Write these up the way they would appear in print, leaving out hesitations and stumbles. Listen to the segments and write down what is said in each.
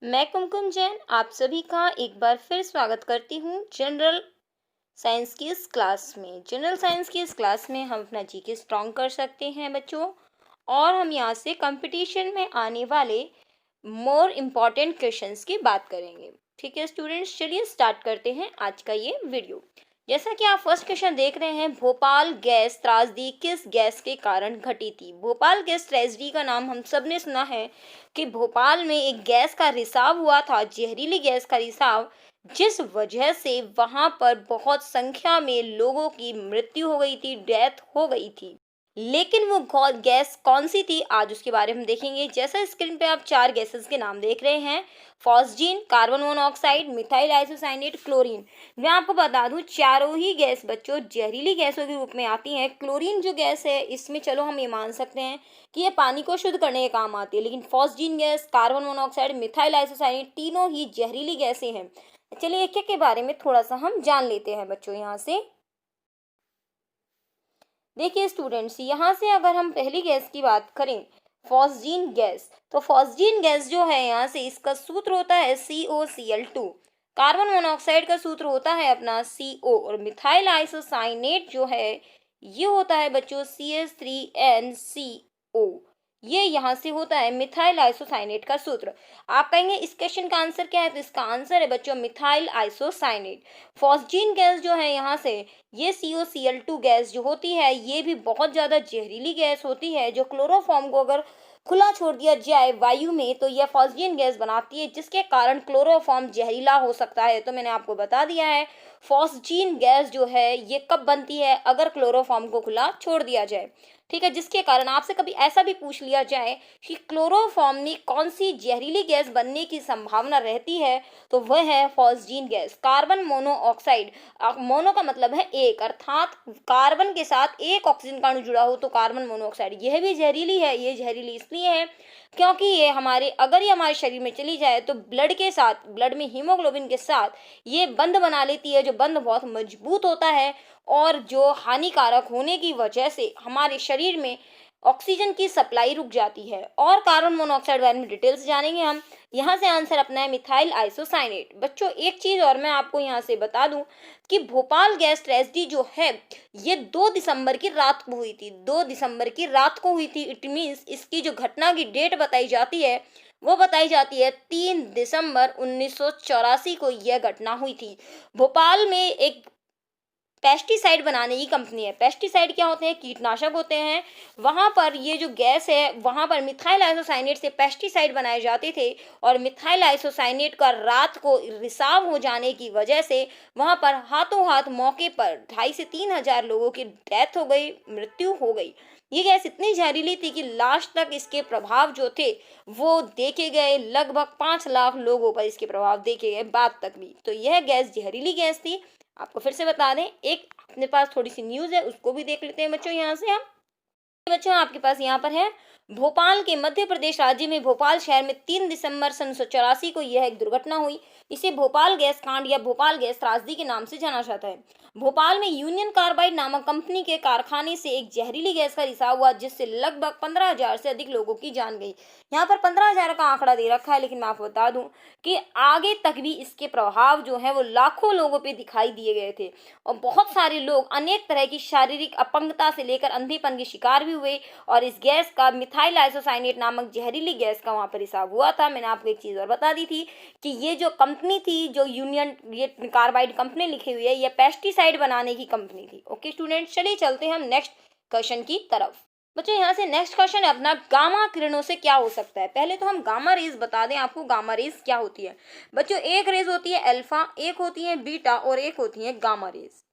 मैं कुमकुम जैन आप सभी का एक बार फिर स्वागत करती हूँ जनरल साइंस की इस क्लास में। जनरल साइंस की इस क्लास में हम अपना जीके स्ट्रॉन्ग कर सकते हैं बच्चों, और हम यहाँ से कंपटीशन में आने वाले मोर इम्पॉर्टेंट क्वेश्चंस की बात करेंगे। ठीक है स्टूडेंट्स, चलिए स्टार्ट करते हैं आज का ये वीडियो। जैसा कि आप फर्स्ट क्वेश्चन देख रहे हैं, भोपाल गैस त्रासदी किस गैस के कारण घटी थी। भोपाल गैस ट्रेजेडी का नाम हम सब ने सुना है कि भोपाल में एक गैस का रिसाव हुआ था, जहरीली गैस का रिसाव, जिस वजह से वहां पर बहुत संख्या में लोगों की मृत्यु हो गई थी, डेथ हो गई थी। लेकिन वो गैस कौन सी थी, आज उसके बारे में हम देखेंगे। जैसा स्क्रीन पे आप चार गैसेस के नाम देख रहे हैं, phosgene, carbon monoxide, methyl isocyanate, chlorine. मैं आपको बता दूं, चारों ही गैस बच्चों जहरीली गैसों के रूप में आती हैं। क्लोरीन जो गैस है, इसमें चलो हम ये मान सकते हैं कि ये पानी को शुद्ध करने के काम आती है, लेकिन phosgene gas, carbon monoxide, methyl isocyanate तीनों ही जहरीली गैसें हैं। चलिए एक एक के बारे में थोड़ा सा हम जान लेते हैं बच्चों। यहाँ से देखिए स्टूडेंट्स, यहाँ से अगर हम पहली गैस की बात करें, फॉस्जीन गैस, तो फॉस्जीन गैस जो है, यहाँ से इसका सूत्र होता है COCl2। कार्बन मोनोऑक्साइड का सूत्र होता है अपना CO, और मिथाइल आइसोसाइनेट जो है ये होता है बच्चों CH3NCO। ये यहाँ से होता है मिथाइल आइसोसाइनेट का सूत्र। आप कहेंगे इस क्वेश्चन का आंसर क्या है, तो इसका आंसर है बच्चों मिथाइल आइसोसाइनेट। फॉस्जीन गैस जो है, यहाँ से ये COCl2 गैस जो होती है, ये भी बहुत ज़्यादा जहरीली गैस होती है, जो क्लोरोफॉर्म को अगर खुला छोड़ दिया जाए वायु में तो यह फॉस्जीन गैस बनाती है, जिसके कारण क्लोरोफॉर्म जहरीला हो सकता है। तो मैंने आपको बता दिया है, फॉस्जीन गैस जो है ये कब बनती है, अगर क्लोरोफॉर्म को खुला छोड़ दिया जाए। ठीक है, जिसके कारण आपसे कभी ऐसा भी पूछ लिया जाए कि क्लोरोफॉर्म में कौन सी जहरीली गैस बनने की संभावना रहती है, तो वह है phosgene gas. Carbon monoxide, mono का मतलब है एक, अर्थात कार्बन के साथ एक ऑक्सीजन का अणु जुड़ा हो तो कार्बन मोनोऑक्साइड, यह भी जहरीली है। ये जहरीली इसलिए है क्योंकि ये अगर ये हमारे शरीर में चली जाए तो ब्लड के साथ, ब्लड में हीमोग्लोबिन के साथ ये बंध बना लेती है, जो बंध बहुत मजबूत होता है, और जो हानिकारक होने की वजह से हमारे शरीर में ऑक्सीजन की सप्लाई रुक जाती है। और कार्बन मोनोऑक्साइड बारे में डिटेल से जानेंगे हम। यहाँ से आंसर अपना है मिथाइल आइसोसाइनेट। बच्चों एक चीज और मैं आपको यहाँ से बता दूं कि भोपाल गैस ट्रेजेडी जो है ये 2 दिसंबर की रात को हुई थी। 2 दिसंबर की रात को हुई थी। इट मीन्स इसकी जो घटना की डेट बताई जाती है वो बताई जाती है 3 दिसंबर 1984 को यह घटना हुई थी। भोपाल में एक पेस्टिसाइड बनाने की कंपनी है। पेस्टिसाइड क्या होते हैं, कीटनाशक होते हैं। वहां पर ये जो गैस है, वहां पर मिथाइल आइसोसाइनेट से पेस्टिसाइड बनाए जाते थे, और मिथाइल आइसोसाइनेट का रात को रिसाव हो जाने की वजह से वहां पर हाथों हाथ मौके पर 2,500 से 3,000 लोगों की डेथ हो गई, मृत्यु हो गई। ये गैस इतनी जहरीली थी कि लास्ट तक इसके प्रभाव जो थे वो देखे गए। लगभग 5 लाख लोगों पर इसके प्रभाव देखे गए बाद तक भी। तो यह गैस जहरीली गैस थी। आपको फिर से बता दें, एक अपने पास थोड़ी सी न्यूज़ है, उसको भी देख लेते हैं बच्चों। यहाँ से हम बच्चों आपके पास यहाँ पर है, भोपाल के मध्य प्रदेश राज्य में भोपाल शहर में 3 दिसंबर सन 1984 को यह एक दुर्घटना हुई। इसे भोपाल गैस कांड या भोपाल गैस त्रासदी के नाम से जाना जाता है। भोपाल में यूनियन कार्बाइड नामक कंपनी के कारखाने से एक जहरीली गैस का रिसाव हुआ, जिससे लगभग 15,000 से अधिक लोगों की जान गई। यहाँ पर 15,000 का आंकड़ा दे रखा है, लेकिन मैं आपको बता दूं कि आगे तक भी इसके प्रभाव जो है वो लाखों लोगों पे दिखाई दिए गए थे, और बहुत सारे लोग अनेक तरह की शारीरिक अपंगता से लेकर अंधेपन के शिकार भी हुए। और इस गैस का मिथाइल आइसोसाइनेट नामक जहरीली गैस का वहां पर रिसाव हुआ था। मैंने आपको एक चीज और बता दी थी कि ये जो कंपनी थी, जो यूनियन ये कार्बाइड कंपनी लिखी हुई है, ये पेस्टिसाइड बनाने की कंपनी थी। ओके स्टूडेंट्स, चलिए चलते हैं हम नेक्स्ट क्वेश्चन की तरफ। बच्चों यहाँ से नेक्स्ट क्वेश्चन है अपना, गामा किरणों से क्या हो सकता है। पहले तो हम गामा रेज बता दें आपको, गामा रेज क्या होती है। बच्चों एक रेज होती है अल्फा, एक होती है बीटा, और एक होती है गामा रेज।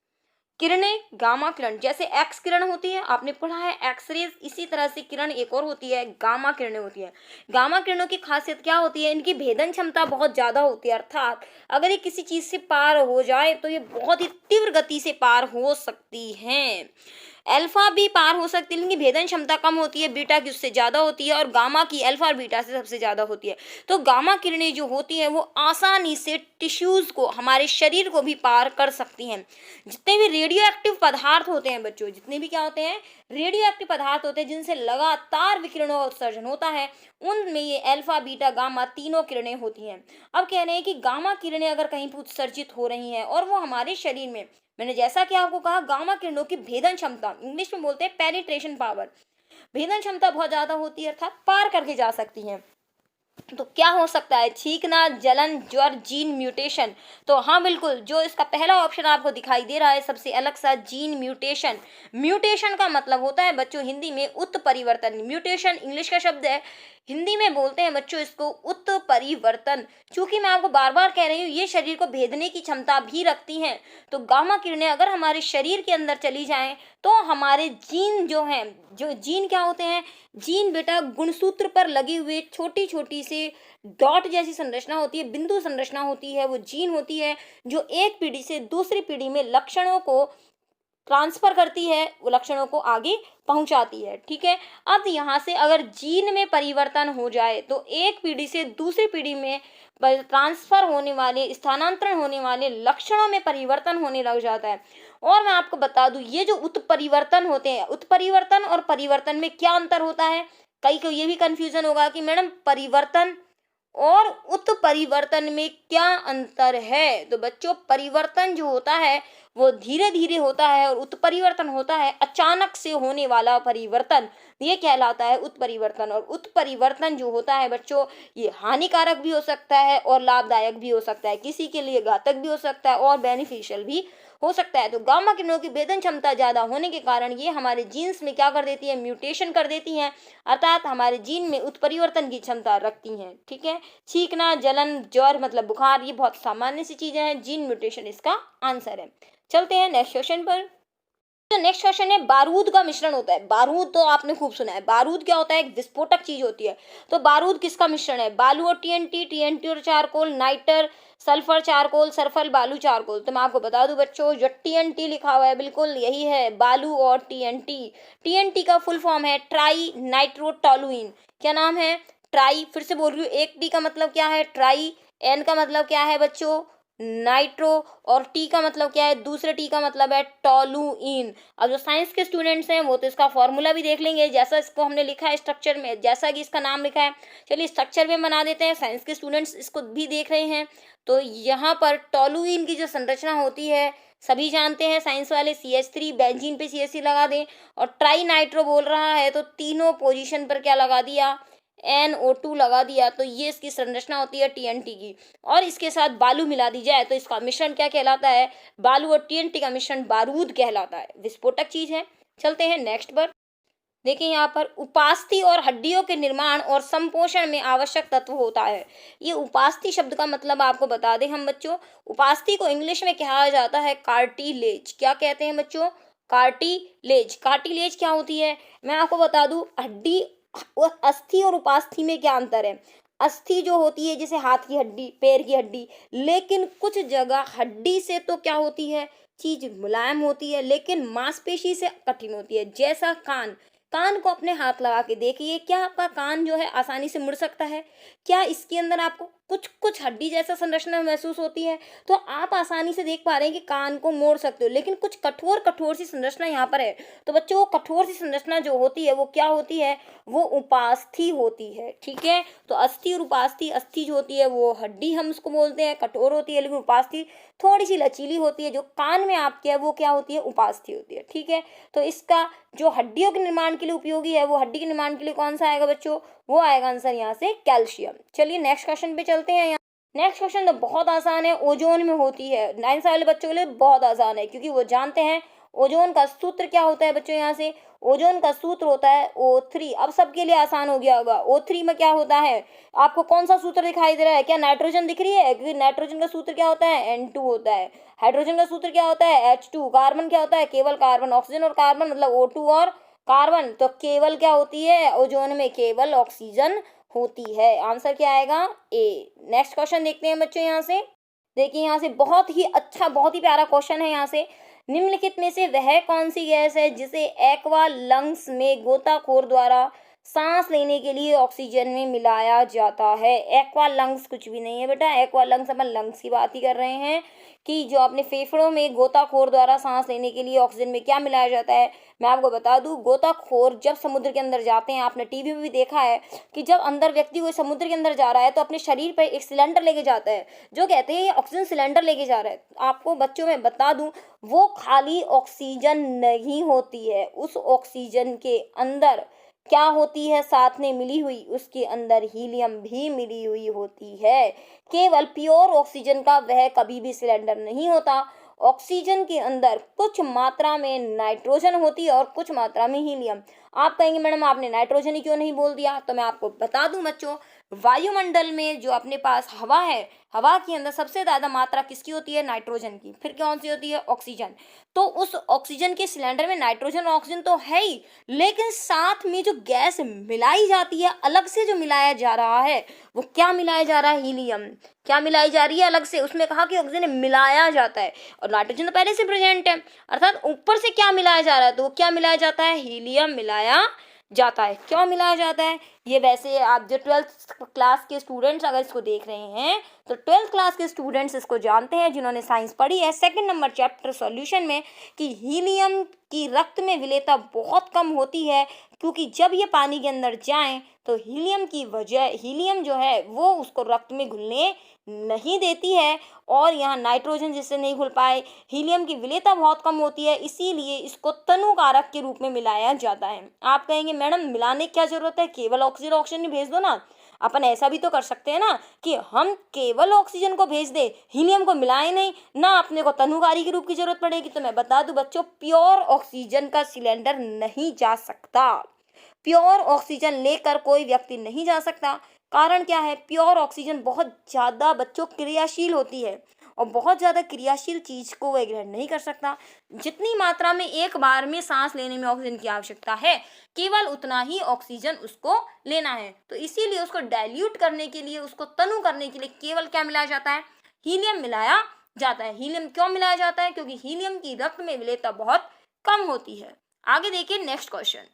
किरणें, गामा किरण, जैसे एक्स किरण होती है, आपने पढ़ा है एक्स रेज, इसी तरह से किरण एक और होती है, गामा किरणें होती है। गामा किरणों की खासियत क्या होती है, इनकी भेदन क्षमता बहुत ज्यादा होती है, अर्थात अगर ये किसी चीज से पार हो जाए तो ये बहुत ही तीव्र गति से पार हो सकती हैं। अल्फा भी पार हो सकती है, लेकिन भेदन क्षमता कम होती है, बीटा की उससे ज़्यादा होती है, और गामा की अल्फा और बीटा से सबसे ज़्यादा होती है। तो गामा किरणें जो होती हैं वो आसानी से टिश्यूज़ को, हमारे शरीर को भी पार कर सकती हैं। जितने भी रेडियो एक्टिव पदार्थ होते हैं बच्चों, जितने भी क्या होते हैं, रेडियो एक्टिव पदार्थ होते हैं जिनसे लगातार विकिरणों का उत्सर्जन होता है, उनमें ये अल्फा बीटा गामा तीनों किरणें होती हैं। अब कह रहे हैं कि गामा किरणें अगर कहीं पर उत्सर्जित हो रही हैं और वो हमारे शरीर में, मैंने जैसा कि आपको कहा, गामा किरणों की भेदन क्षमता, इंग्लिश में बोलते हैं पेनिट्रेशन पावर, भेदन क्षमता बहुत ज्यादा होती है, अर्थात पार करके जा सकती हैं। तो क्या हो सकता है, छींकना, जलन, ज्वर, जीन म्यूटेशन। तो हाँ बिल्कुल, जो इसका पहला ऑप्शन आपको दिखाई दे रहा है सबसे अलग सा, जीन म्यूटेशन। म्यूटेशन का मतलब होता है बच्चों हिंदी में उत्परिवर्तन। म्यूटेशन इंग्लिश का शब्द है, हिंदी में बोलते हैं बच्चों इसको उत्परिवर्तन। चूंकि मैं आपको बार बार कह रही हूँ ये शरीर को भेदने की क्षमता भी रखती हैं, तो गामा किरणें अगर हमारे शरीर के अंदर चली जाएं तो हमारे जीन जो हैं, जो जीन क्या होते हैं, जीन बेटा गुणसूत्र पर लगी हुई छोटी छोटी सी डॉट जैसी संरचना होती है, बिंदु संरचना होती है, वो जीन होती है जो एक पीढ़ी से दूसरी पीढ़ी में लक्षणों को ट्रांसफर करती है, वो लक्षणों को आगे पहुंचाती है। ठीक है, अब यहाँ से अगर जीन में परिवर्तन हो जाए तो एक पीढ़ी से दूसरी पीढ़ी में ट्रांसफर होने वाले, स्थानांतरण होने वाले लक्षणों में परिवर्तन होने लग जाता है। और मैं आपको बता दूं, ये जो उत्परिवर्तन होते हैं, उत्परिवर्तन और परिवर्तन में क्या अंतर होता है, कई को ये भी कंफ्यूजन होगा कि मैडम परिवर्तन और उत्परिवर्तन में क्या अंतर है। तो बच्चों, परिवर्तन जो होता है वो धीरे धीरे होता है और उत्परिवर्तन होता है अचानक से होने वाला परिवर्तन, ये कहलाता है उत्परिवर्तन। और उत्परिवर्तन जो होता है बच्चों, ये हानिकारक भी हो सकता है और लाभदायक भी हो सकता है, किसी के लिए घातक भी हो सकता है और बेनिफिशियल भी हो सकता है। तो गामा किरणों की भेदन क्षमता ज्यादा होने के कारण ये हमारे जीन्स में क्या कर देती है, म्यूटेशन कर देती हैं, अर्थात हमारे जीन में उत्परिवर्तन की क्षमता रखती हैं। ठीक है, छींकना, जलन, ज्वर मतलब बुखार, ये बहुत सामान्य सी चीजें हैं, जीन म्यूटेशन इसका आंसर है। चलते हैं नेक्स्ट क्वेश्चन पर। तो नेक्स्ट क्वेश्चन है, बारूद का मिश्रण होता है। बारूद तो आपने खूब सुना है, बारूद क्या होता है, एक विस्फोटक चीज होती है। तो बारूद किसका मिश्रण है, बालू और टीएनटी, टीएनटी और charcoal, nitre, sulphur, charcoal, sulphur, बालू, चारकोल। तो मैं आपको बता दूं बच्चों, जो टीएनटी लिखा हुआ है बिल्कुल यही है, बालू और टीएनटी। टीएनटी का फुल फॉर्म है ट्राई नाइट्रोटोलुइन। क्या नाम है, ट्राई, फिर से बोल रही हूँ, एक टी का मतलब क्या है, ट्राई, एन का मतलब क्या है बच्चों, नाइट्रो, और टी का मतलब क्या है, दूसरे टी का मतलब है टोलुइन। अब जो साइंस के स्टूडेंट्स हैं वो तो इसका फॉर्मूला भी देख लेंगे, जैसा इसको हमने लिखा है स्ट्रक्चर में, जैसा कि इसका नाम लिखा है। चलिए स्ट्रक्चर में बना देते हैं, साइंस के स्टूडेंट्स इसको भी देख रहे हैं। तो यहाँ पर टोलुइन की जो संरचना होती है सभी जानते हैं, साइंस वाले, CH3, बेंजीन पे CH3 लगा दें, और ट्राई नाइट्रो बोल रहा है तो तीनों पोजीशन पर क्या लगा दिया, NO2 लगा दिया। तो ये इसकी संरचना होती है TNT की, और इसके साथ बालू मिला दी जाए तो इसका मिश्रण क्या कहलाता है, बालू और TNT का मिश्रण बारूद कहलाता है, विस्फोटक चीज है। चलते हैं नेक्स्ट पर। देखिए यहाँ पर, उपास्थि और हड्डियों के निर्माण और संपोषण में आवश्यक तत्व होता है। ये उपास्थि शब्द का मतलब आपको बता दें हम बच्चों, उपास्थि को इंग्लिश में कहा जाता है कार्टिलेज। क्या कहते हैं बच्चों, कार्टिलेज। कार्टिलेज क्या होती है, मैं आपको बता दूं, हड्डी और अस्थि और उपास्थि में क्या अंतर है। अस्थि जो होती है जैसे हाथ की हड्डी, पैर की हड्डी, लेकिन कुछ जगह हड्डी से तो क्या होती है, चीज मुलायम होती है, लेकिन मांसपेशी से कठिन होती है। जैसा कान, कान को अपने हाथ लगा के देखिए, क्या आपका कान जो है आसानी से मुड़ सकता है, क्या इसके अंदर आपको कुछ कुछ हड्डी जैसा संरचना महसूस होती है, तो आप आसानी से देख पा रहे हैं कि कान को मोड़ सकते हो, लेकिन कुछ कठोर कठोर सी संरचना यहाँ पर है। तो बच्चों, वो कठोर सी संरचना जो होती है वो क्या होती है, वो उपास्थि होती है। ठीक है, तो अस्थि और उपास्थि, अस्थि जो होती है वो हड्डी हम उसको बोलते हैं, कठोर होती है, लेकिन उपास्थि थोड़ी सी लचीली होती है। जो कान में आपके है वो क्या होती है, उपास्थि होती है। ठीक है, तो इसका जो हड्डियों के निर्माण के लिए उपयोगी है, वो हड्डी के निर्माण के लिए कौन सा आएगा बच्चों, वो आएगा आंसर यहाँ से कैल्शियम। चलिए नेक्स्ट क्वेश्चन पे चलते हैं। नेक्स्ट क्वेश्चन तो बहुत आसान है, ओजोन में होती है। 9th वाले बच्चों के लिए बहुत आसान है, क्योंकि वो जानते हैं ओजोन का सूत्र क्या होता है बच्चों। यहाँ से ओजोन का सूत्र होता है O3। अब सबके लिए आसान हो गया होगा। O3 में क्या होता है, आपको कौन सा सूत्र दिखाई दे रहा है, क्या नाइट्रोजन दिख रही है, क्योंकि नाइट्रोजन का सूत्र क्या होता है, N2 होता है। हाइड्रोजन का सूत्र क्या होता है, H2। कार्बन क्या होता है, केवल कार्बन। ऑक्सीजन और कार्बन मतलब O2 और कार्बन, तो केवल क्या होती है ओजोन में, केवल ऑक्सीजन होती है। आंसर क्या आएगा, ए। नेक्स्ट क्वेश्चन देखते हैं बच्चों। यहाँ से देखिए, यहाँ से बहुत ही अच्छा, बहुत ही प्यारा क्वेश्चन है। यहाँ से निम्नलिखित में से वह कौन सी गैस है जिसे एक्वा लंग्स में गोताखोर द्वारा सांस लेने के लिए ऑक्सीजन में मिलाया जाता है? एक्वा लंग्स कुछ भी नहीं है बेटा। एक्वा लंग्स, अपन लंग्स की बात ही कर रहे हैं कि जो अपने फेफड़ों में गोताखोर द्वारा सांस लेने के लिए ऑक्सीजन में क्या मिलाया जाता है। मैं आपको बता दूं, गोताखोर जब समुद्र के अंदर जाते हैं, आपने टीवी में भी देखा है कि जब अंदर व्यक्ति कोई समुद्र के अंदर जा रहा है तो अपने शरीर पर एक सिलेंडर लेके जाता है, जो कहते हैं ये ऑक्सीजन सिलेंडर लेके जा रहा है। आपको बच्चों में बता दूं, वो खाली ऑक्सीजन नहीं होती है, उस ऑक्सीजन के अंदर क्या होती है साथ में मिली हुई, उसके अंदर हीलियम भी मिली हुई होती है। केवल प्योर ऑक्सीजन का वह कभी भी सिलेंडर नहीं होता। ऑक्सीजन के अंदर कुछ मात्रा में नाइट्रोजन होती है और कुछ मात्रा में हीलियम। आप कहेंगे मैडम आपने नाइट्रोजन ही क्यों नहीं बोल दिया, तो मैं आपको बता दूं बच्चों, वायुमंडल में जो अपने पास हवा है, हवा के अंदर सबसे ज्यादा मात्रा किसकी होती है? नाइट्रोजन की। फिर कौन सी होती है? ऑक्सीजन। तो उस ऑक्सीजन के सिलेंडर में नाइट्रोजन और ऑक्सीजन तो है ही, लेकिन साथ में जो गैस मिलाई जाती है, अलग से जो मिलाया जा रहा है, वो क्या मिलाया जा रहा है? हीलियम। क्या मिलाई जा रही है अलग से? उसमें कहा कि ऑक्सीजन मिलाया जाता है और नाइट्रोजन तो पहले से प्रेजेंट है, अर्थात ऊपर से क्या मिलाया जा रहा है? तो वो क्या मिलाया जाता है? हीलियम मिलाया जाता है। क्यों मिलाया जाता है? ये वैसे आप जो 12th क्लास के स्टूडेंट्स अगर इसको देख रहे हैं तो 12th क्लास के स्टूडेंट्स इसको जानते हैं, जिन्होंने साइंस पढ़ी है, सेकंड नंबर चैप्टर सॉल्यूशन में, कि हीलियम की रक्त में विलेयता बहुत कम होती है, क्योंकि जब ये पानी के अंदर जाएं तो हीलियम की वजह, हीलियम जो है वो उसको रक्त में घुलने नहीं देती है, और यहाँ नाइट्रोजन जिससे नहीं घुल पाए, हीलियम की विलेयता बहुत कम होती है, इसीलिए इसको तनु कारक के रूप में मिलाया जाता है। आप कहेंगे मैडम मिलाने की क्या जरूरत है, केवल ऑक्सीजन ऑक्सीजन ही भेज दो ना। अपन ऐसा भी तो कर सकते हैं ना कि हम केवल ऑक्सीजन को भेज दे, हीलियम को मिलाए नहीं ना, अपने को तनुकारी के रूप की जरूरत पड़ेगी। तो मैं बता दूं बच्चों, प्योर ऑक्सीजन का सिलेंडर नहीं जा सकता, प्योर ऑक्सीजन लेकर कोई व्यक्ति नहीं जा सकता। कारण क्या है? प्योर ऑक्सीजन बहुत ज़्यादा बच्चों क्रियाशील होती है और बहुत ज़्यादा क्रियाशील चीज को वह ग्रहण नहीं कर सकता। जितनी मात्रा में एक बार में सांस लेने में ऑक्सीजन की आवश्यकता है, केवल उतना ही ऑक्सीजन उसको लेना है। तो इसीलिए उसको डाइल्यूट करने के लिए, उसको तनु करने के लिए केवल क्या मिलाया जाता है? हीलियम मिलाया जाता है। हीलियम क्यों मिलाया जाता है? क्योंकि हीलियम की रक्त में विलेयता बहुत कम होती है। आगे देखिए नेक्स्ट क्वेश्चन।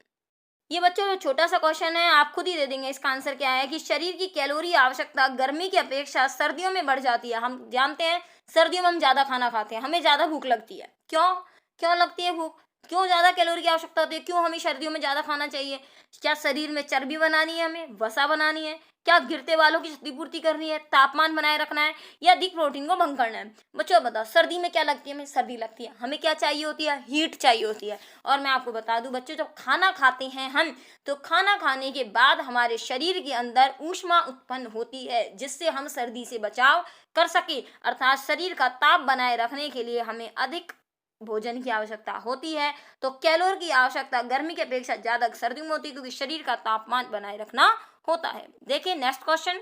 ये बच्चों जो छोटा सा क्वेश्चन है, आप खुद ही दे देंगे इसका आंसर क्या है, कि शरीर की कैलोरी आवश्यकता गर्मी की अपेक्षा सर्दियों में बढ़ जाती है। हम जानते हैं सर्दियों में हम ज्यादा खाना खाते हैं, हमें ज्यादा भूख लगती है। क्यों क्यों लगती है भूख? क्यों ज्यादा कैलोरी की आवश्यकता होती है? क्यों हमें सर्दियों में ज्यादा खाना चाहिए? क्या शरीर में चर्बी बनानी है, हमें वसा बनानी है? क्या गिरते वालों की क्षतिपूर्ति करनी है, तापमान बनाए रखना है, या अधिक प्रोटीन को भंग करना है? बच्चों बताओ, सर्दी में क्या लगती है? हमें सर्दी लगती है, हमें क्या चाहिए होती है? हीट चाहिए होती है। और मैं आपको बता दूं बच्चों, जब खाना खाते हैं हम, तो खाना खाने के बाद हमारे शरीर के अंदर ऊष्मा उत्पन्न होती है, जिससे हम सर्दी से बचाव कर सके। अर्थात शरीर का ताप बनाए रखने के लिए हमें अधिक भोजन की आवश्यकता होती है। तो कैलोरी की आवश्यकता गर्मी की अपेक्षा ज्यादा सर्दियों में होती है, क्योंकि शरीर का तापमान बनाए रखना होता है। देखिए नेक्स्ट क्वेश्चन।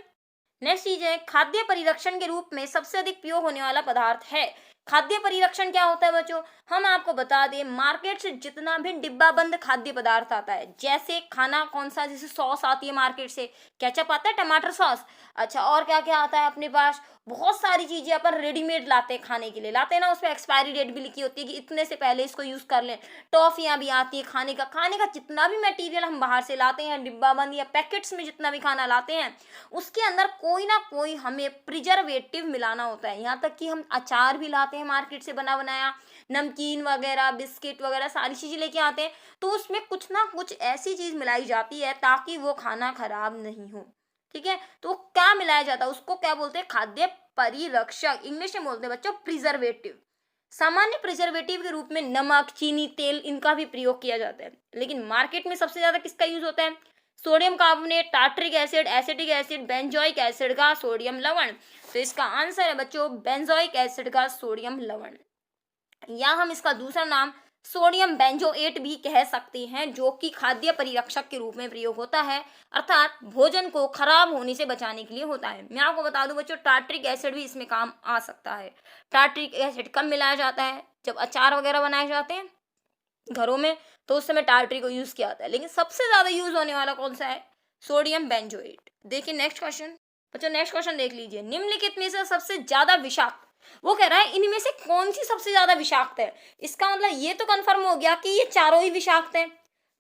नेक्स्ट चीज है, खाद्य परिरक्षण के रूप में सबसे अधिक प्रयोग होने वाला पदार्थ है। खाद्य परिरक्षण क्या होता है बच्चों? हम आपको बता दें, मार्केट से जितना भी डिब्बा बंद खाद्य पदार्थ आता है, जैसे खाना कौन सा, जैसे सॉस आती है मार्केट से, केचप आता है, टमाटर सॉस, अच्छा और क्या क्या आता है अपने पास, बहुत सारी चीजें अपन रेडीमेड लाते हैं, खाने के लिए लाते हैं ना, उसमें एक्सपायरी डेट भी लिखी होती है कि इतने से पहले इसको यूज कर लें। टॉफियां भी आती है, खाने का जितना भी मटेरियल हम बाहर से लाते हैं, डिब्बा बंद या पैकेट्स में जितना भी खाना लाते हैं, उसके अंदर कोई ना कोई हमें प्रिजर्वेटिव मिलाना होता है। यहाँ तक कि हम अचार भी लाते हैं मार्केट से बना बनाया, नमकीन वगैरह, बिस्किट वगैरह सारी चीजें लेके आते हैं, तो उसमें कुछ ना कुछ ऐसी चीज मिलाई जाती है ताकि वो खाना खराब नहीं हो। ठीक है, तो क्या मिलाया जाता है? उसको क्या बोलते हैं? खाद्य परिरक्षक। इंग्लिश में बोलते हैं बच्चों प्रिजर्वेटिव। सामान्य प्रिजर्वेटिव के रूप में नमक, चीनी, तेल, इनका भी प्रयोग किया जाता है, लेकिन मार्केट में सबसे ज्यादा किसका यूज होता है? Sodium carbonate, tartaric acid, acetic acid, benzoic acid का सोडियम लवण। तो इसका आंसर है बच्चों बेंजोइक एसिड का सोडियम लवण, या हम इसका दूसरा नाम सोडियम बेंजोएट भी कह सकते हैं, जो कि खाद्य परिरक्षक के रूप में प्रयोग होता है, अर्थात भोजन को खराब होने से बचाने के लिए होता है। मैं आपको बता दूं बच्चों, टार्ट्रिक एसिड भी इसमें काम आ सकता है। टार्ट्रिक एसिड कब मिलाया जाता है? जब अचार वगैरह बनाए जाते हैं घरों में, तो उस समय टार्ट्रिक को यूज किया जाता है, लेकिन सबसे ज्यादा यूज होने वाला कौन सा है? Sodium benzoate. देखिए नेक्स्ट क्वेश्चन। बच्चों नेक्स्ट क्वेश्चन देख लीजिए, निम्नलिखित में से सबसे ज्यादा विषाक्त वो कह रहा है इनमें से कौन सी सबसे ज्यादा विषाक्त है। इसका मतलब ये तो कंफर्म हो गया कि ये चारों ही विषाक्त हैं।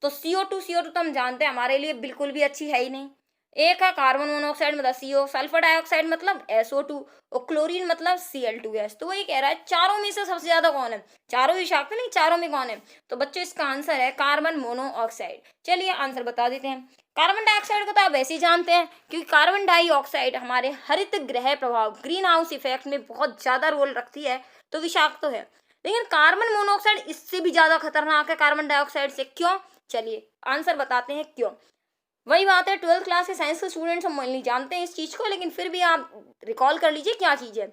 तो CO2 तो हम जानते हैं हमारे लिए बिल्कुल भी अच्छी है ही नहीं। एक है कार्बन मोनोऑक्साइड मतलब CO, सल्फर डाइऑक्साइड मतलब SO2 और क्लोरीन मतलब Cl2 गैस। तो वही कह रहा है चारों में से सबसे ज्यादा कौन है, चारों विषाक्त है, नहीं चारों में कौन है। तो बच्चों इसका आंसर है कार्बन मोनोऑक्साइड। चलिए आंसर बता देते हैं। कार्बन डाइऑक्साइड को तो आप वैसे ही जानते हैं, क्योंकि कार्बन डाइऑक्साइड हमारे हरित गृह प्रभाव ग्रीन हाउस इफेक्ट में बहुत ज्यादा रोल रखती है, तो विषाक्त तो है। लेकिन कार्बन मोनोऑक्साइड इससे भी ज्यादा खतरनाक है कार्बन डाइऑक्साइड से। क्यों, चलिए आंसर बताते हैं क्यों। वही बात है, 12th क्लास के साइंस के स्टूडेंट्स हम नहीं जानते हैं इस चीज को, लेकिन फिर भी आप रिकॉल कर लीजिए क्या चीज है।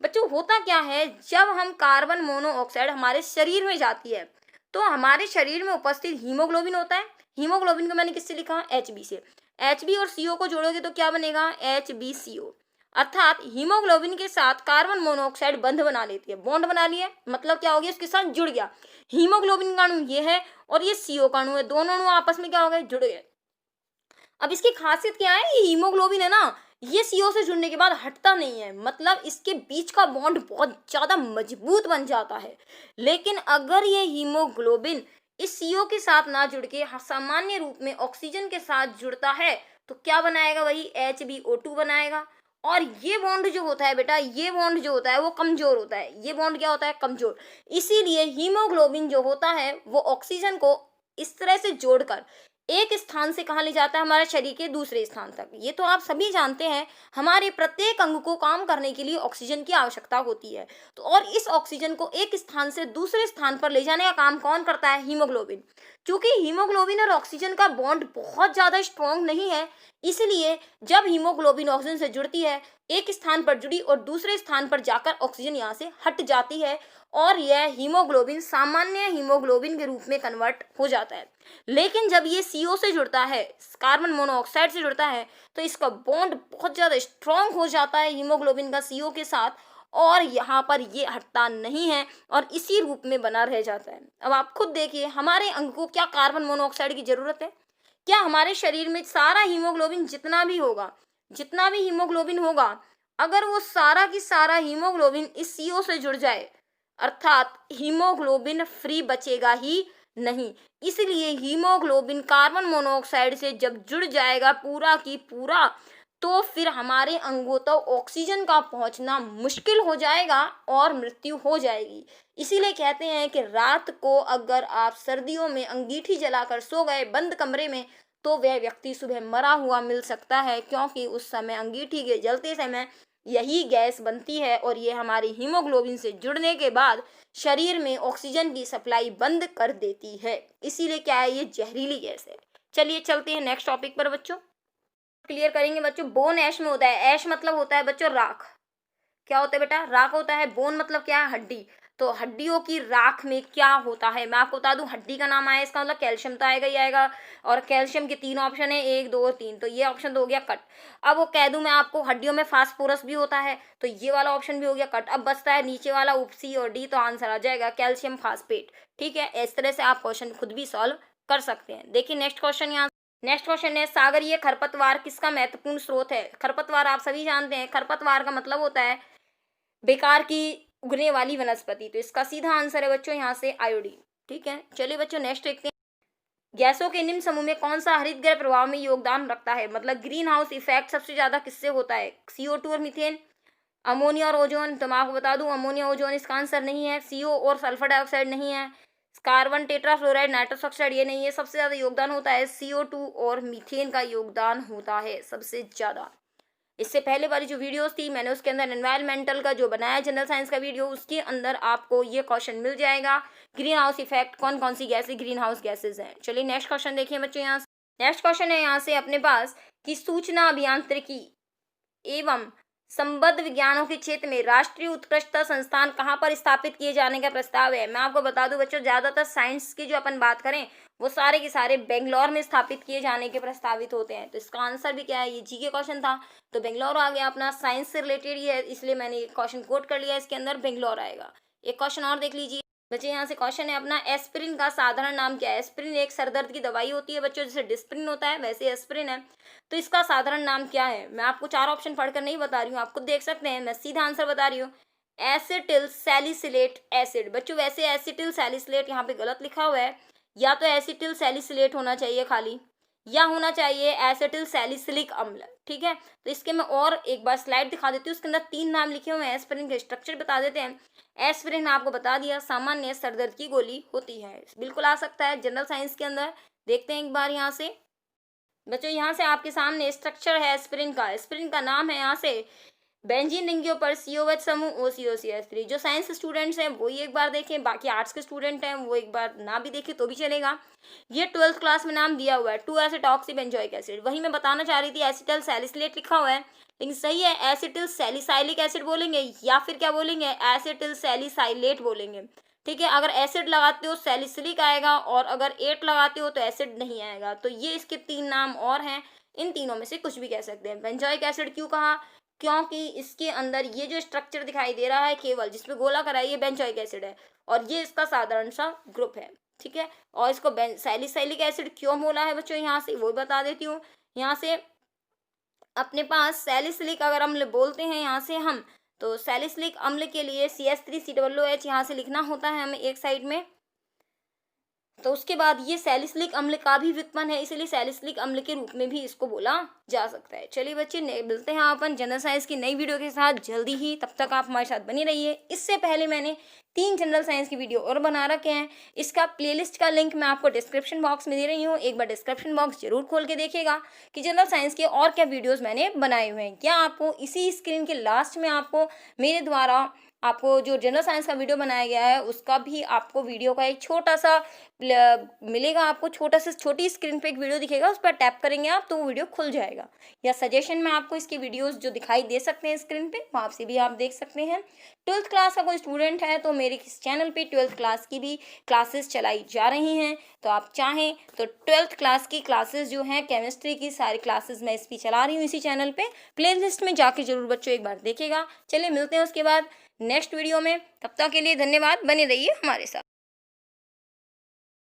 बच्चों होता क्या है, जब हम कार्बन मोनोऑक्साइड हमारे शरीर में जाती है तो हमारे शरीर में उपस्थित हीमोग्लोबिन होता है। हीमोग्लोबिन को मैंने किससे लिखा, HB से। HB और CO को जोड़ोगे तो क्या बनेगा, HbCO। अर्थात हीमोग्लोबिन के साथ कार्बन मोनोऑक्साइड बंध बना लेती है, बॉन्ड बना लिया, मतलब क्या हो गया, उसके साथ जुड़ गया। हीमोग्लोबिन का अणु ये है और ये CO का अणु है, दोनों अणु आपस में क्या हो गए, जुड़ गए। अब इसकी खासियत क्या है, ये हीमोग्लोबिन है ना, ये CO से जुड़ने के बाद हटता नहीं है, मतलब इसके बीच का बॉन्ड बहुत ज्यादा मजबूत बन जाता है। लेकिन अगर ये हीमोग्लोबिन इस CO के साथ ना जुड़ के सामान्य रूप में ऑक्सीजन के साथ जुड़ता है तो क्या बनाएगा, वही HbO2 बनाएगा। और ये बॉन्ड जो होता है बेटा, ये बॉन्ड जो होता है वो कमजोर होता है। ये बॉन्ड क्या होता है, कमजोर। इसीलिए हीमोग्लोबिन जो होता है वो ऑक्सीजन को इस तरह से जोड़कर एक स्थान से कहाँ ले जाता है, हमारे शरीर के दूसरे स्थान तक। ये तो आप सभी जानते हैं, हमारे प्रत्येक अंग को काम करने के लिए ऑक्सीजन की आवश्यकता होती है। तो और इस ऑक्सीजन को एक स्थान से दूसरे स्थान पर ले जाने का काम कौन करता है, हीमोग्लोबिन। क्योंकि हीमोग्लोबिन और ऑक्सीजन का बॉन्ड बहुत ज्यादा स्ट्रॉन्ग नहीं है, इसलिए जब हीमोग्लोबिन ऑक्सीजन से जुड़ती है, एक स्थान पर जुड़ी और दूसरे स्थान पर जाकर ऑक्सीजन यहाँ से हट जाती है और यह हीमोग्लोबिन सामान्य हीमोग्लोबिन के रूप में कन्वर्ट हो जाता है। लेकिन जब ये CO से जुड़ता है, कार्बन मोनोऑक्साइड से जुड़ता है, तो इसका बॉन्ड बहुत ज्यादा स्ट्रॉन्ग हो जाता है हीमोग्लोबिन का CO के साथ, और यहाँ पर ये हटता नहीं है और इसी रूप में बना रह जाता है। अब आप खुद देखिए, हमारे अंग को क्या कार्बन मोनोऑक्साइड की जरूरत है, क्या हमारे शरीर में सारा हीमोग्लोबिन जितना भी होगा, जितना भी हीमोग्लोबिन होगा, अगर वो सारा की सारा हीमोग्लोबिन इस CO से जुड़ जाए, अर्थात हीमोग्लोबिन फ्री बचेगा ही नहीं। इसलिए हीमोग्लोबिन कार्बन मोनोऑक्साइड से जब जुड़ जाएगा पूरा की पूरा, तो फिर हमारे अंगों तक ऑक्सीजन का पहुंचना मुश्किल हो जाएगा और मृत्यु हो जाएगी। इसीलिए कहते हैं कि रात को अगर आप सर्दियों में अंगीठी जलाकर सो गए बंद कमरे में, तो वह व्यक्ति सुबह मरा हुआ मिल सकता है, क्योंकि उस समय अंगीठी के जलते समय यही गैस बनती है और ये हमारी हीमोग्लोबिन से जुड़ने के बाद शरीर में ऑक्सीजन की सप्लाई बंद कर देती है। इसीलिए क्या है, ये जहरीली गैस है। चलिए चलते हैं नेक्स्ट टॉपिक पर बच्चों, क्लियर करेंगे बच्चों। बोन ऐश में होता है, ऐश मतलब होता है बच्चों राख। क्या होता है बेटा, राख होता है। बोन मतलब क्या है, हड्डी। तो हड्डियों की राख में क्या होता है, मैं आपको बता दूं, हड्डी का नाम आया इसका मतलब कैल्शियम तो आएगा ही आएगा। और कैल्शियम के 3 ऑप्शन है, 1 2 और 3, तो ये ऑप्शन तो हो गया कट। अब वो कह दूं मैं आपको, हड्डियों में फास्फोरस भी होता है, तो ये वाला ऑप्शन भी हो गया कट। अब बचता है नीचे वाला C और D, तो आंसर आ जाएगा कैल्शियम फास्फेट। ठीक है, इस तरह से आप क्वेश्चन खुद भी सॉल्व कर सकते हैं। देखिए नेक्स्ट क्वेश्चन, यहाँ नेक्स्ट क्वेश्चन है, सागरीय खरपतवार किसका महत्वपूर्ण स्रोत है। खरपतवार आप सभी जानते हैं, खरपतवार का मतलब होता है बेकार की उगने वाली वनस्पति। तो इसका सीधा आंसर है बच्चों यहाँ से आयोडीन। ठीक है, चलिए बच्चों नेक्स्ट देखते हैं। गैसों के निम्न समूह में कौन सा हरित गृह प्रभाव में योगदान रखता है, मतलब ग्रीन हाउस इफेक्ट सबसे ज्यादा किससे होता है, CO2 और मीथेन, अमोनिया और ओजोन। तो मैं आपको बता दूं, अमोनिया ओजोन इसका आंसर नहीं है, CO और सल्फर डाइऑक्साइड नहीं है, कार्बन टेट्राफ्लोराइड नाइट्रस ऑक्साइड ये नहीं है। सबसे ज्यादा योगदान होता है CO2 और मीथेन का योगदान होता है सबसे ज्यादा। इससे पहले वाली जो वीडियोस थी मैंने उसके अंदर एनवायरमेंटल का जो बनाया जनरल साइंस का वीडियो, उसके अंदर आपको ये क्वेश्चन मिल जाएगा, ग्रीन हाउस इफेक्ट कौन कौन सी गैसें ग्रीन हाउस गैसेज हैं। चलिए नेक्स्ट क्वेश्चन देखिए बच्चों, यहाँ नेक्स्ट क्वेश्चन है यहाँ से अपने पास कि सूचना अभियांत्रिकी एवं संबद्ध विज्ञानों के क्षेत्र में राष्ट्रीय उत्कृष्टता संस्थान कहाँ पर स्थापित किए जाने का प्रस्ताव है। मैं आपको बता दूं बच्चों, ज्यादातर साइंस की जो अपन बात करें वो सारे के सारे बेंगलोर में स्थापित किए जाने के प्रस्तावित होते हैं। तो इसका आंसर भी क्या है, ये जी के क्वेश्चन था तो बेंगलोर आ गया, अपना साइंस से रिलेटेड ही है इसलिए मैंने क्वेश्चन कोट कर लिया, इसके अंदर बेंगलोर आएगा। एक क्वेश्चन और देख लीजिए बच्चे, यहाँ से क्वेश्चन है अपना, एस्पिरिन का साधारण नाम क्या है। एस्पिरिन एक सरदर्द की दवाई होती है बच्चों, जैसे डिस्प्रिन होता है वैसे एस्पिरिन है, तो इसका साधारण नाम क्या है। मैं आपको 4 ऑप्शन पढ़कर नहीं बता रही हूँ, आपको देख सकते हैं, मैं सीधा आंसर बता रही हूँ, एसिटिल सैलिसिलेट एसिड। बच्चों वैसे एसिटिल सैलिसिलेट यहाँ पे गलत लिखा हुआ है, या तो एसिटिल सैलिसिलेट होना चाहिए खाली, या होना चाहिए एसिटिल सैलिसिलिक अम्ल। ठीक है, तो इसके मैं और एक बार स्लाइड दिखा देती हूँ, उसके अंदर 3 नाम लिखे हुए हैं। एस्पिरिन का स्ट्रक्चर बता देते हैं। एस्पिरिन आपको बता दिया, सामान्य सरदर्द की गोली होती है, बिल्कुल आ सकता है जनरल साइंस के अंदर। देखते हैं एक बार यहाँ से बच्चों, यहाँ से आपके सामने स्ट्रक्चर है एस्पिरिन का। एस्पिरिन का नाम है यहाँ से बेंजीन रिंगियों पर COH समूह OCOCH3। जो साइंस स्टूडेंट्स हैं वो ये एक बार देखें, बाकी आर्ट्स के स्टूडेंट हैं वो एक बार ना भी देखें तो भी चलेगा। ये 12th क्लास में नाम दिया हुआ है 2-एसिटॉक्सी बेंजोइक एसिड। वही मैं बताना चाह रही थी, एसिटल सैलिसिलेट लिखा हुआ है, लेकिन सही है एसिटिल सैलिसाइलिक एसिड बोलेंगे, या फिर क्या बोलेंगे, एसिटिल सैलिसाइलेट बोलेंगे। ठीक है, अगर एसिड लगाते हो सैलिसिलिक आएगा, और अगर एट लगाते हो तो एसिड नहीं आएगा। तो ये इसके 3 नाम और हैं, इन तीनों में से कुछ भी कह सकते हैं। बेंजोइक एसिड क्यों कहा, क्योंकि इसके अंदर ये जो स्ट्रक्चर दिखाई दे रहा है केवल जिसमें गोला करा है, ये बेंजोइक एसिड है, और ये इसका साधारण सा ग्रुप है। ठीक है, और इसको सैलिसाइलिक एसिड क्यों बोला है बच्चों, यहाँ से वो बता देती हूँ। यहाँ से अपने पास सैलिसिलिक अगर अम्ल बोलते हैं यहाँ से हम, तो सैलिसिलिक अम्ल के लिए CH3COOH यहाँ से लिखना होता है हमें एक साइड में। तो उसके बाद ये सैलिसिलिक अम्ल का भी व्युत्पन्न है, इसलिए सैलिसिलिक अम्ल के रूप में भी इसको बोला जा सकता है। चलिए बच्चे, मिलते हैं अपन जनरल साइंस की नई वीडियो के साथ जल्दी ही, तब तक आप हमारे साथ बनी रहिए। इससे पहले मैंने 3 जनरल साइंस की वीडियो और बना रखे हैं, इसका प्लेलिस्ट का लिंक मैं आपको डिस्क्रिप्शन बॉक्स में दे रही हूँ। एक बार डिस्क्रिप्शन बॉक्स जरूर खोल के देखिएगा कि जनरल साइंस के और क्या वीडियोज़ मैंने बनाए हुए हैं। क्या आपको इसी स्क्रीन के लास्ट में आपको मेरे द्वारा आपको जो जनरल साइंस का वीडियो बनाया गया है उसका भी आपको वीडियो का एक छोटा सा मिलेगा, आपको छोटी स्क्रीन पे एक वीडियो दिखेगा, उस पर टैप करेंगे आप तो वो वीडियो खुल जाएगा। या सजेशन में आपको इसके वीडियोस जो दिखाई दे सकते हैं स्क्रीन पे, वहाँ से भी आप देख सकते हैं। 12th क्लास का कोई स्टूडेंट है तो मेरे इस चैनल पे 12th क्लास की भी क्लासेस चलाई जा रही हैं, तो आप चाहें तो 12th क्लास की क्लासेस जो हैं केमिस्ट्री की सारी क्लासेस मैं इस पर चला रही हूँ इसी चैनल पे। प्लेलिस्ट में जाके जरूर बच्चों एक बार देखेगा। चलिए मिलते हैं उसके बाद नेक्स्ट वीडियो में, तब तक के लिए धन्यवाद, बने रहिए हमारे साथ।